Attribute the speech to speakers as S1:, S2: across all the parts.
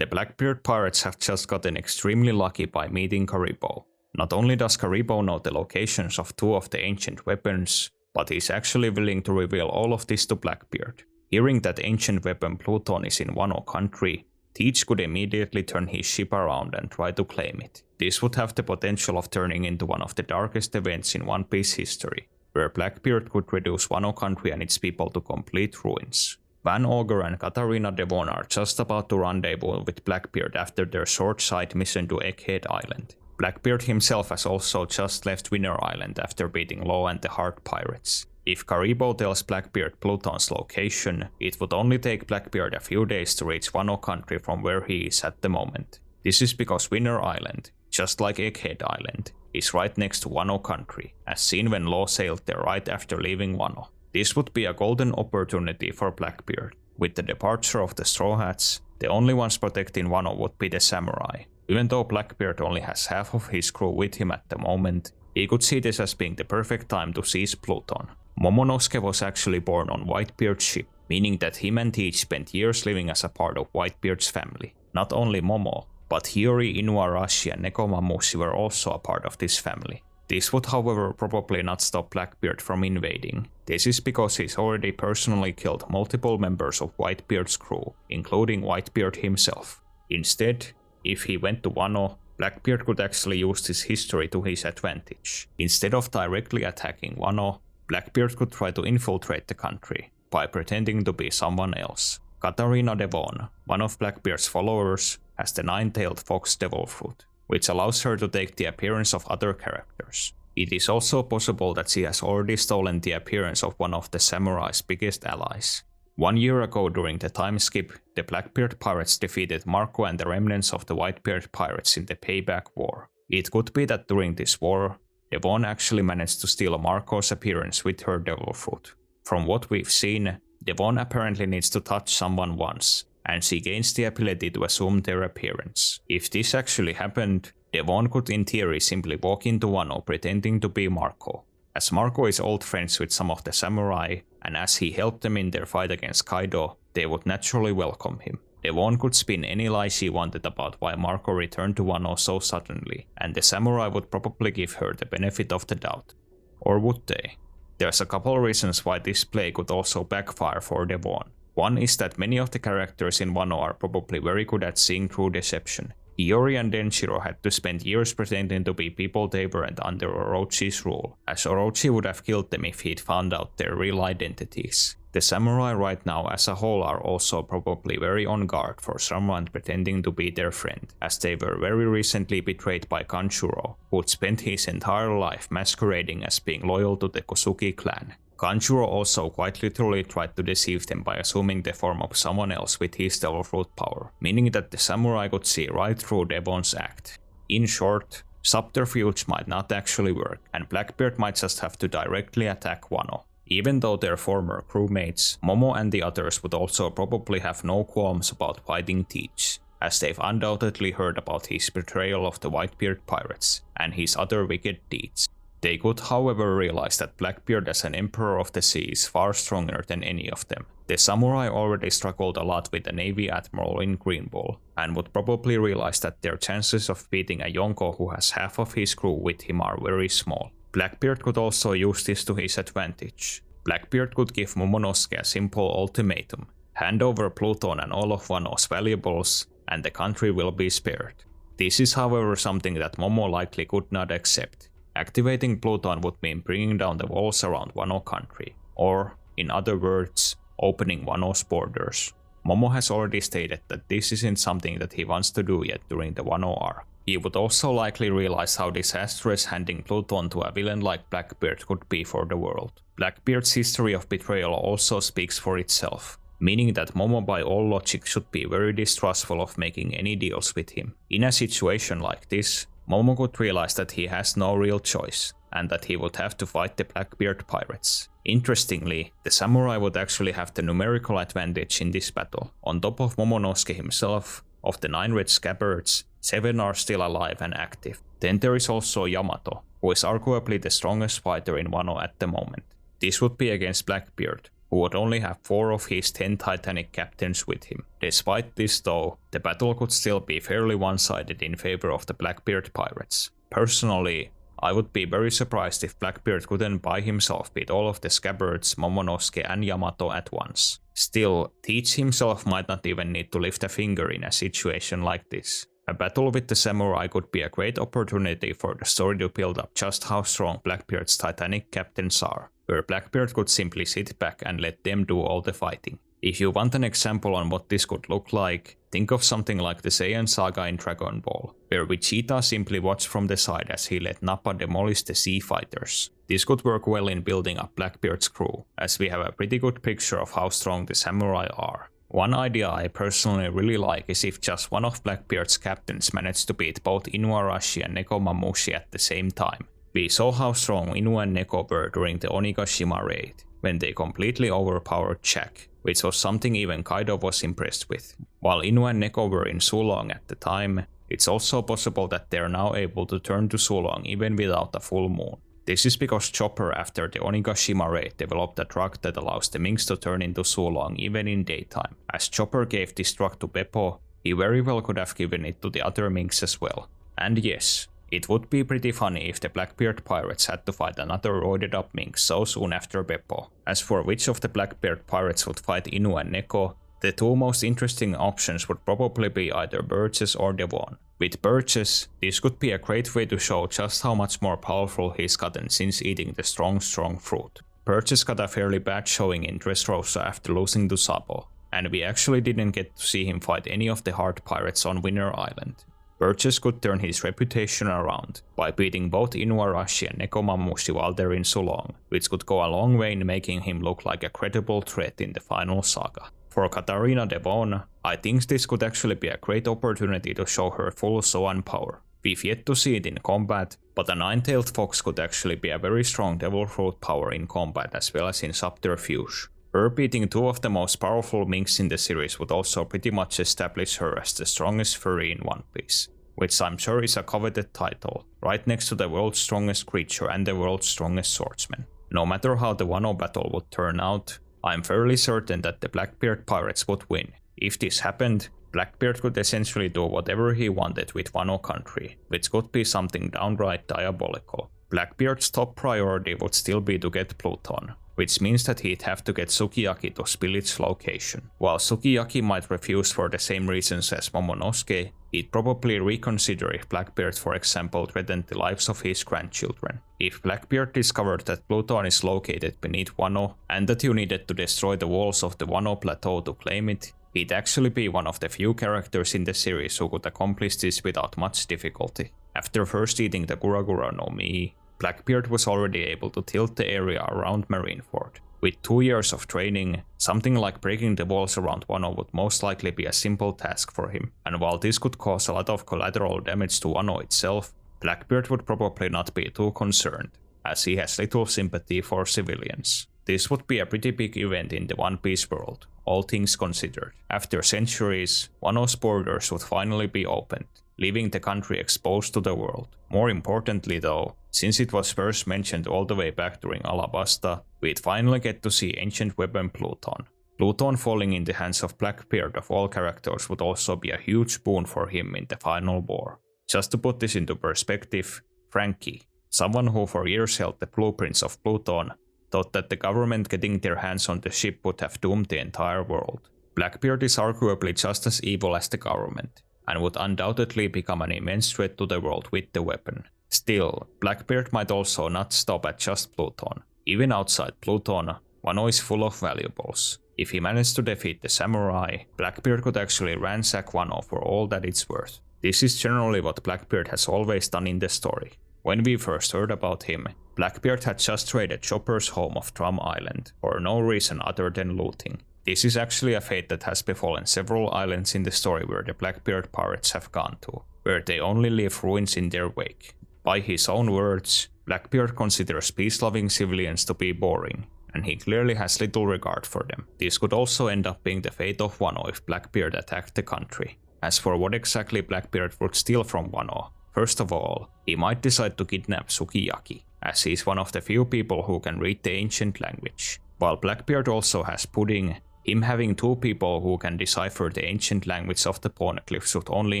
S1: The Blackbeard pirates have just gotten extremely lucky by meeting Karibo. Not only does Karibo know the locations of 2 of the ancient weapons, but he's actually willing to reveal all of this to Blackbeard. Hearing that ancient weapon Pluton is in Wano country, Teach could immediately turn his ship around and try to claim it. This would have the potential of turning into one of the darkest events in One Piece history, where Blackbeard could reduce Wano country and its people to complete ruins. Van Augur and Katarina Devon are just about to rendezvous with Blackbeard after their short side mission to Egghead Island. Blackbeard himself has also just left Winner Island after beating Law and the Heart Pirates. If Karibo tells Blackbeard Pluton's location, it would only take Blackbeard a few days to reach Wano country from where he is at the moment. This is because Winner Island, just like Egghead Island, is right next to Wano country, as seen when Law sailed there right after leaving Wano. This would be a golden opportunity for Blackbeard. With the departure of the Straw Hats, the only ones protecting Wano would be the samurai. Even though Blackbeard only has half of his crew with him at the moment, he could see this as being the perfect time to seize Pluton. Momonosuke was actually born on Whitebeard's ship, meaning that him and Teach spent years living as a part of Whitebeard's family. Not only Momo, but Hiyori, Inuarashi and Nekomamushi were also a part of this family. This would however probably not stop Blackbeard from invading. This is because he's already personally killed multiple members of Whitebeard's crew, including Whitebeard himself. Instead, if he went to Wano, Blackbeard could actually use his history to his advantage. Instead of directly attacking Wano, Blackbeard could try to infiltrate the country by pretending to be someone else. Katarina Devon, one of Blackbeard's followers, has the 9-tailed fox devil fruit, which allows her to take the appearance of other characters. It is also possible that she has already stolen the appearance of one of the samurai's biggest allies. 1 year ago during the time skip, the Blackbeard pirates defeated Marco and the remnants of the Whitebeard pirates in the Payback War. It could be that during this war, Devon actually managed to steal Marco's appearance with her devil fruit. From what we've seen, Devon apparently needs to touch someone once, and she gains the ability to assume their appearance. If this actually happened, Devon could in theory simply walk into Wano pretending to be Marco. As Marco is old friends with some of the samurai, and as he helped them in their fight against Kaido, they would naturally welcome him. Devon could spin any lie she wanted about why Marco returned to Wano so suddenly, and the samurai would probably give her the benefit of the doubt. Or would they? There's a couple reasons why this play could also backfire for Devon. One is that many of the characters in Wano are probably very good at seeing through deception. Hiyori and Denshiro had to spend years pretending to be people they weren't under Orochi's rule, as Orochi would have killed them if he'd found out their real identities. The samurai right now as a whole are also probably very on guard for someone pretending to be their friend, as they were very recently betrayed by Kanjuro, who'd spent his entire life masquerading as being loyal to the Kosugi clan. Kanjuro also quite literally tried to deceive them by assuming the form of someone else with his devil fruit power, meaning that the samurai could see right through Devon's act. In short, subterfuge might not actually work, and Blackbeard might just have to directly attack Wano. Even though they're former crewmates, Momo and the others would also probably have no qualms about fighting Teach, as they've undoubtedly heard about his betrayal of the Whitebeard pirates and his other wicked deeds. They could however realize that Blackbeard as an Emperor of the Sea is far stronger than any of them. The samurai already struggled a lot with the Navy Admiral in Green Bull, and would probably realize that their chances of beating a Yonko who has half of his crew with him are very small. Blackbeard could also use this to his advantage. Blackbeard could give Momonosuke a simple ultimatum: hand over Pluton and all of Wano's valuables, and the country will be spared. This is however something that Momo likely could not accept. Activating Pluton would mean bringing down the walls around Wano country, or, in other words, opening Wano's borders. Momo has already stated that this isn't something that he wants to do yet during the Wano arc. He would also likely realize how disastrous handing Pluton to a villain like Blackbeard could be for the world. Blackbeard's history of betrayal also speaks for itself, meaning that Momo by all logic should be very distrustful of making any deals with him. In a situation like this, Momo could realize that he has no real choice, and that he would have to fight the Blackbeard pirates. Interestingly, the samurai would actually have the numerical advantage in this battle. On top of Momonosuke himself, of the 9 red scabbards, 7 are still alive and active. Then there is also Yamato, who is arguably the strongest fighter in Wano at the moment. This would be against Blackbeard, who would only have 4 of his 10 Titanic captains with him. Despite this though, the battle could still be fairly one-sided in favor of the Blackbeard pirates. Personally, I would be very surprised if Blackbeard couldn't by himself beat all of the Scabbards, Momonosuke and Yamato at once. Still, Teach himself might not even need to lift a finger in a situation like this. A battle with the samurai could be a great opportunity for the story to build up just how strong Blackbeard's Titanic captains are, where Blackbeard could simply sit back and let them do all the fighting. If you want an example on what this could look like, think of something like the Saiyan saga in Dragon Ball, where Vegeta simply watched from the side as he let Nappa demolish the sea fighters. This could work well in building up Blackbeard's crew, as we have a pretty good picture of how strong the samurai are. One idea I personally really like is if just one of Blackbeard's captains managed to beat both Inuarashi and Nekomamushi at the same time. We saw how strong Inu and Neko were during the Onigashima raid, when they completely overpowered Jack, which was something even Kaido was impressed with. While Inu and Neko were in Sulong at the time, it's also possible that they are now able to turn to Sulong even without a full moon. This is because Chopper after the Onigashima raid developed a drug that allows the Minks to turn into Sulong even in daytime. As Chopper gave this drug to Beppo, he very well could have given it to the other Minks as well. And yes, it would be pretty funny if the Blackbeard pirates had to fight another roided up Minx so soon after Beppo. As for which of the Blackbeard pirates would fight Inu and Neko, the 2 most interesting options would probably be either Burgess or Devon. With Burgess, this could be a great way to show just how much more powerful he's gotten since eating the strong fruit. Burgess got a fairly bad showing in Dressrosa after losing to Sabo, and we actually didn't get to see him fight any of the hard pirates on Winter Island. Burgess could turn his reputation around by beating both Inuarashi and Nekomamushi while they're in Sulong, which could go a long way in making him look like a credible threat in the final saga. For Katarina Devon, I think this could actually be a great opportunity to show her full Zoan power. We've yet to see it in combat, but a 9-tailed fox could actually be a very strong devil fruit power in combat as well as in subterfuge. Her beating 2 of the most powerful Minks in the series would also pretty much establish her as the strongest furry in One Piece, which I'm sure is a coveted title, right next to the world's strongest creature and the world's strongest swordsman. No matter how the Wano battle would turn out, I'm fairly certain that the Blackbeard pirates would win. If this happened, Blackbeard could essentially do whatever he wanted with Wano country, which could be something downright diabolical. Blackbeard's top priority would still be to get Pluton, which means that he'd have to get Sukiyaki to spill its location. While Sukiyaki might refuse for the same reasons as Momonosuke, he'd probably reconsider if Blackbeard, for example, threatened the lives of his grandchildren. If Blackbeard discovered that Pluton is located beneath Wano, and that you needed to destroy the walls of the Wano plateau to claim it, he'd actually be one of the few characters in the series who could accomplish this without much difficulty. After first eating the Guragura no Mi, Blackbeard was already able to tilt the area around Marineford. With 2 years of training, something like breaking the walls around Wano would most likely be a simple task for him, and while this could cause a lot of collateral damage to Wano itself, Blackbeard would probably not be too concerned, as he has little sympathy for civilians. This would be a pretty big event in the One Piece world, all things considered. After centuries, Wano's borders would finally be opened, leaving the country exposed to the world. More importantly though, since it was first mentioned all the way back during Alabasta, we'd finally get to see ancient weapon Pluton. Pluton falling in the hands of Blackbeard of all characters would also be a huge boon for him in the final war. Just to put this into perspective, Frankie, someone who for years held the blueprints of Pluton, thought that the government getting their hands on the ship would have doomed the entire world. Blackbeard is arguably just as evil as the government, and would undoubtedly become an immense threat to the world with the weapon. Still, Blackbeard might also not stop at just Pluton. Even outside Pluton, Wano is full of valuables. If he managed to defeat the samurai, Blackbeard could actually ransack Wano for all that it's worth. This is generally what Blackbeard has always done in the story. When we first heard about him, Blackbeard had just raided Chopper's home of Drum Island, for no reason other than looting. This is actually a fate that has befallen several islands in the story where the Blackbeard pirates have gone to, where they only leave ruins in their wake. By his own words, Blackbeard considers peace-loving civilians to be boring, and he clearly has little regard for them. This could also end up being the fate of Wano if Blackbeard attacked the country. As for what exactly Blackbeard would steal from Wano, first of all, he might decide to kidnap Sukiyaki, as he is one of the few people who can read the ancient language. While Blackbeard also has pudding, him having 2 people who can decipher the ancient language of the poneglyphs would only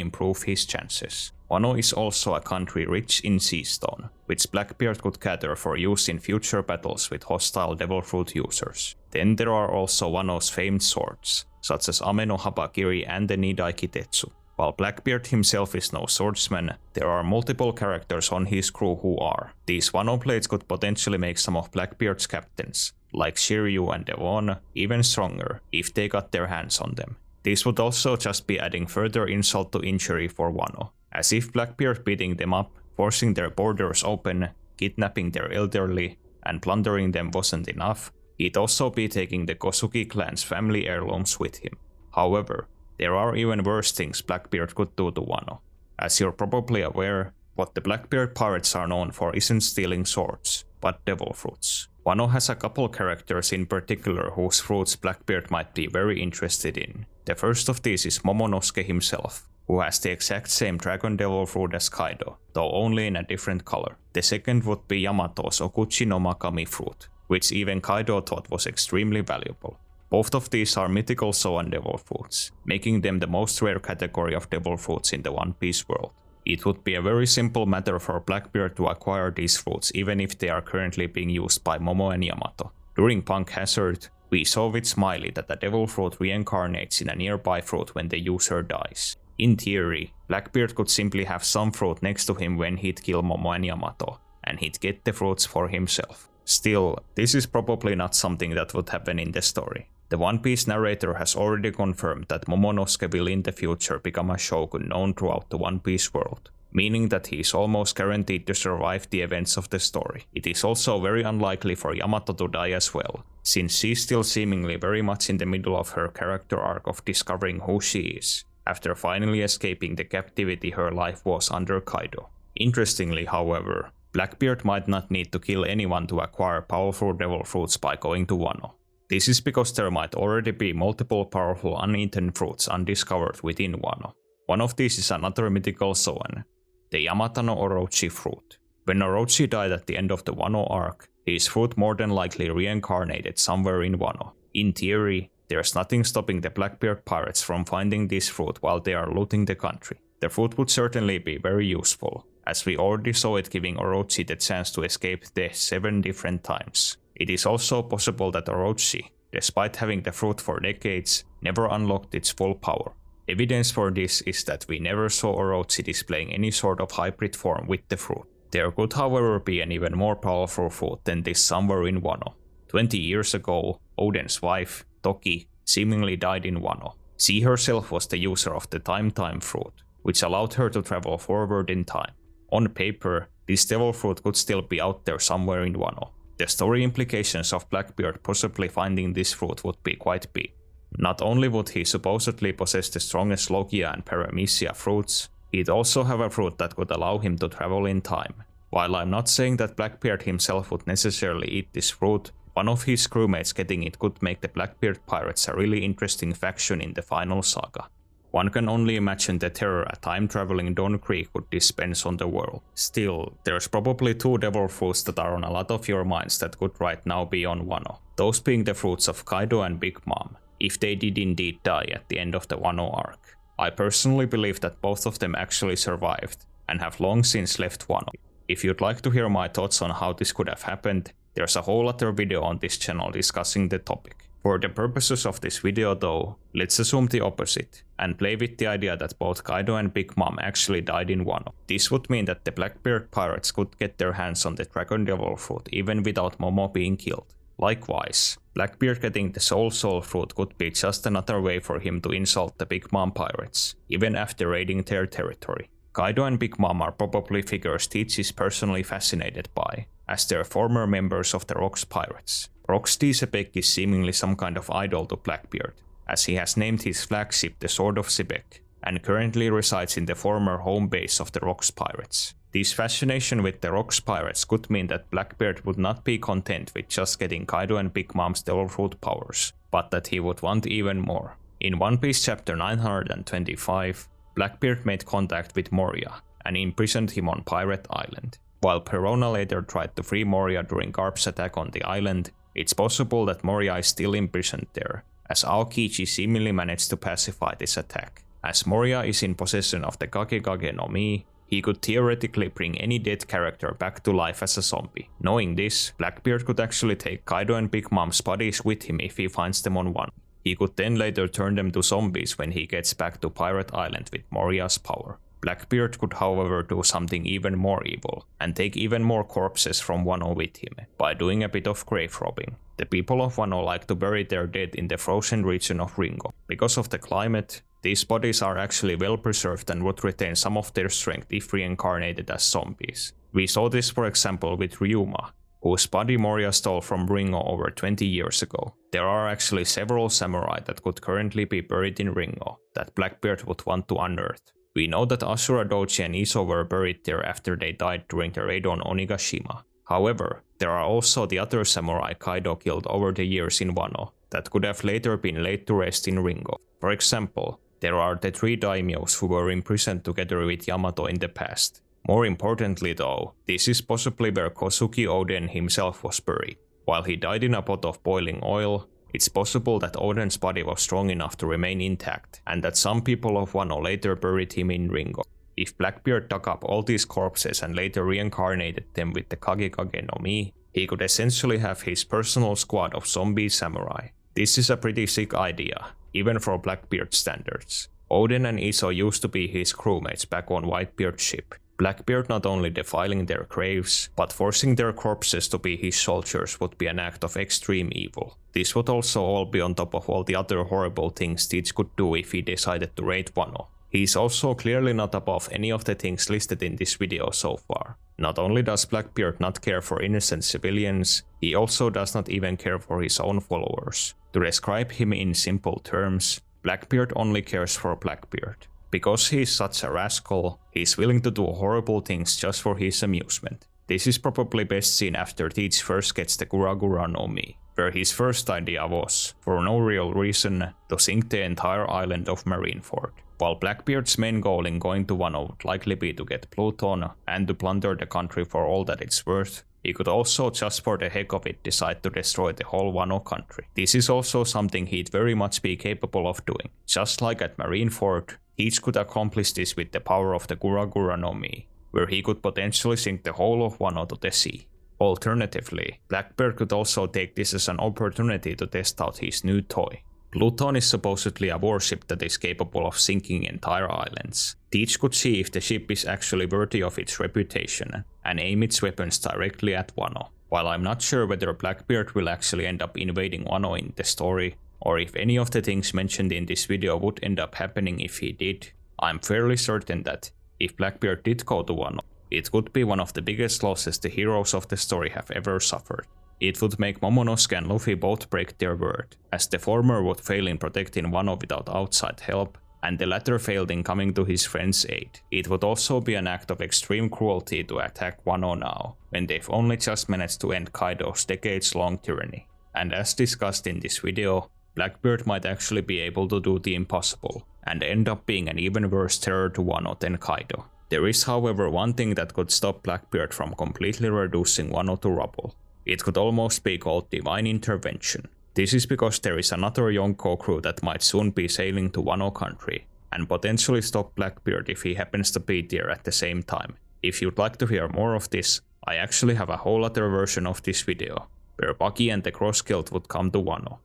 S1: improve his chances. Wano is also a country rich in sea stone, which Blackbeard could gather for use in future battles with hostile devil fruit users. Then there are also Wano's famed swords, such as Ame no Habakiri and the Nidai Kitetsu. While Blackbeard himself is no swordsman, there are multiple characters on his crew who are. These Wano blades could potentially make some of Blackbeard's captains, like Shiryu and Devon, even stronger if they got their hands on them. This would also just be adding further insult to injury for Wano, as if Blackbeard beating them up, forcing their borders open, kidnapping their elderly, and plundering them wasn't enough, he'd also be taking the Kosugi clan's family heirlooms with him. However, there are even worse things Blackbeard could do to Wano. As you're probably aware, what the Blackbeard pirates are known for isn't stealing swords, but devil fruits. Wano has a couple characters in particular whose fruits Blackbeard might be very interested in. The first of these is Momonosuke himself, who has the exact same dragon devil fruit as Kaido, though only in a different color. The second would be Yamato's Okuchi no Makami fruit, which even Kaido thought was extremely valuable. Both of these are mythical Zoan devil fruits, making them the most rare category of devil fruits in the One Piece world. It would be a very simple matter for Blackbeard to acquire these fruits even if they are currently being used by Momo and Yamato. During Punk Hazard, we saw with Smiley that a devil fruit reincarnates in a nearby fruit when the user dies. In theory, Blackbeard could simply have some fruit next to him when he'd kill Momo and Yamato, and he'd get the fruits for himself. Still, this is probably not something that would happen in the story. The One Piece narrator has already confirmed that Momonosuke will in the future become a shogun known throughout the One Piece world, meaning that he is almost guaranteed to survive the events of the story. It is also very unlikely for Yamato to die as well, since she's still seemingly very much in the middle of her character arc of discovering who she is, after finally escaping the captivity her life was under Kaido. Interestingly, however, Blackbeard might not need to kill anyone to acquire powerful devil fruits by going to Wano. This is because there might already be multiple powerful uneaten fruits undiscovered within Wano. One of these is another mythical Zoan, the Yamata no Orochi fruit. When Orochi died at the end of the Wano arc, his fruit more than likely reincarnated somewhere in Wano. In theory, there's nothing stopping the Blackbeard pirates from finding this fruit while they are looting the country. The fruit would certainly be very useful, as we already saw it giving Orochi the chance to escape death 7 different times. It is also possible that Orochi, despite having the fruit for decades, never unlocked its full power. Evidence for this is that we never saw Orochi displaying any sort of hybrid form with the fruit. There could however be an even more powerful fruit than this somewhere in Wano. 20 years ago, Oden's wife, Toki, seemingly died in Wano. She herself was the user of the Time fruit, which allowed her to travel forward in time. On paper, this devil fruit could still be out there somewhere in Wano. The story implications of Blackbeard possibly finding this fruit would be quite big. Not only would he supposedly possess the strongest Logia and Paramecia fruits, he'd also have a fruit that could allow him to travel in time. While I'm not saying that Blackbeard himself would necessarily eat this fruit, one of his crewmates getting it could make the Blackbeard pirates a really interesting faction in the final saga. One can only imagine the terror a time-traveling Don Creek would dispense on the world. Still, there's probably 2 devil fruits that are on a lot of your minds that could right now be on Wano. Those being the fruits of Kaido and Big Mom, if they did indeed die at the end of the Wano arc. I personally believe that both of them actually survived, and have long since left Wano. If you'd like to hear my thoughts on how this could have happened, there's a whole other video on this channel discussing the topic. For the purposes of this video though, let's assume the opposite, and play with the idea that both Kaido and Big Mom actually died in Wano. This would mean that the Blackbeard pirates could get their hands on the Dragon Devil fruit even without Momo being killed. Likewise, Blackbeard getting the Soul fruit could be just another way for him to insult the Big Mom pirates, even after raiding their territory. Kaido and Big Mom are probably figures Teach is personally fascinated by, as they're former members of the Rocks Pirates. Rocks Sebek is seemingly some kind of idol to Blackbeard, as he has named his flagship the Sword of Sebek, and currently resides in the former home base of the Rocks Pirates. This fascination with the Rocks Pirates could mean that Blackbeard would not be content with just getting Kaido and Big Mom's Devil Fruit powers, but that he would want even more. In One Piece chapter 925, Blackbeard made contact with Moria, and imprisoned him on Pirate Island. While Perona later tried to free Moria during Garp's attack on the island, It's possible that Moria is still imprisoned there, as Aokiji seemingly managed to pacify this attack. As Moria is in possession of the Kage no Mi, he could theoretically bring any dead character back to life as a zombie. Knowing this, Blackbeard could actually take Kaido and Big Mom's bodies with him if he finds them on Wano. He could then later turn them to zombies when he gets back to Pirate Island with Moria's power. Blackbeard could however do something even more evil, and take even more corpses from Wano with him, by doing a bit of grave robbing. The people of Wano like to bury their dead in the frozen region of Ringo. Because of the climate, these bodies are actually well preserved and would retain some of their strength if reincarnated as zombies. We saw this for example with Ryuma, whose body Moria stole from Ringo over 20 years ago. There are actually several samurai that could currently be buried in Ringo that Blackbeard would want to unearth. We know that Asura Doji and Iso were buried there after they died during the raid on Onigashima. However, there are also the other samurai Kaido killed over the years in Wano that could have later been laid to rest in Ringo. For example, there are the 3 daimyos who were imprisoned together with Yamato in the past. More importantly though, this is possibly where Kosuke Oden himself was buried. While he died in a pot of boiling oil, it's possible that Oden's body was strong enough to remain intact, and that some people of Wano later buried him in Ringo. If Blackbeard dug up all these corpses and later reincarnated them with the Kage no Mi, he could essentially have his personal squad of zombie samurai. This is a pretty sick idea, even for Blackbeard standards. Oden and Iso used to be his crewmates back on Whitebeard's ship. Blackbeard not only defiling their graves, but forcing their corpses to be his soldiers would be an act of extreme evil. This would also all be on top of all the other horrible things Teach could do if he decided to raid Wano. He is also clearly not above any of the things listed in this video so far. Not only does Blackbeard not care for innocent civilians, he also does not even care for his own followers. To describe him in simple terms, Blackbeard only cares for Blackbeard. Because he is such a rascal, he is willing to do horrible things just for his amusement. This is probably best seen after Teach first gets the Gura no Mi, where his first idea was, for no real reason, to sink the entire island of Marineford. While Blackbeard's main goal in going to Wano would likely be to get Pluton and to plunder the country for all that it's worth, he could also just for the heck of it decide to destroy the whole Wano country. This is also something he'd very much be capable of doing. Just like at Marineford, Teach could accomplish this with the power of the Gura no Mi, where he could potentially sink the whole of Wano to the sea. Alternatively, Blackbeard could also take this as an opportunity to test out his new toy. Pluton is supposedly a warship that is capable of sinking entire islands. Teach could see if the ship is actually worthy of its reputation, and aim its weapons directly at Wano. While I'm not sure whether Blackbeard will actually end up invading Wano in the story, or if any of the things mentioned in this video would end up happening if he did, I'm fairly certain that, if Blackbeard did go to Wano, it would be one of the biggest losses the heroes of the story have ever suffered. It would make Momonosuke and Luffy both break their word, as the former would fail in protecting Wano without outside help, and the latter failed in coming to his friend's aid. It would also be an act of extreme cruelty to attack Wano now, when they've only just managed to end Kaido's decades-long tyranny. And as discussed in this video, Blackbeard might actually be able to do the impossible, and end up being an even worse terror to Wano than Kaido. There is however one thing that could stop Blackbeard from completely reducing Wano to rubble. It could almost be called divine intervention. This is because there is another Yonko crew that might soon be sailing to Wano country, and potentially stop Blackbeard if he happens to be there at the same time. If you'd like to hear more of this, I actually have a whole other version of this video, where Buggy and the Cross Guild would come to Wano.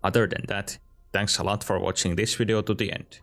S1: Other than that, thanks a lot for watching this video to the end.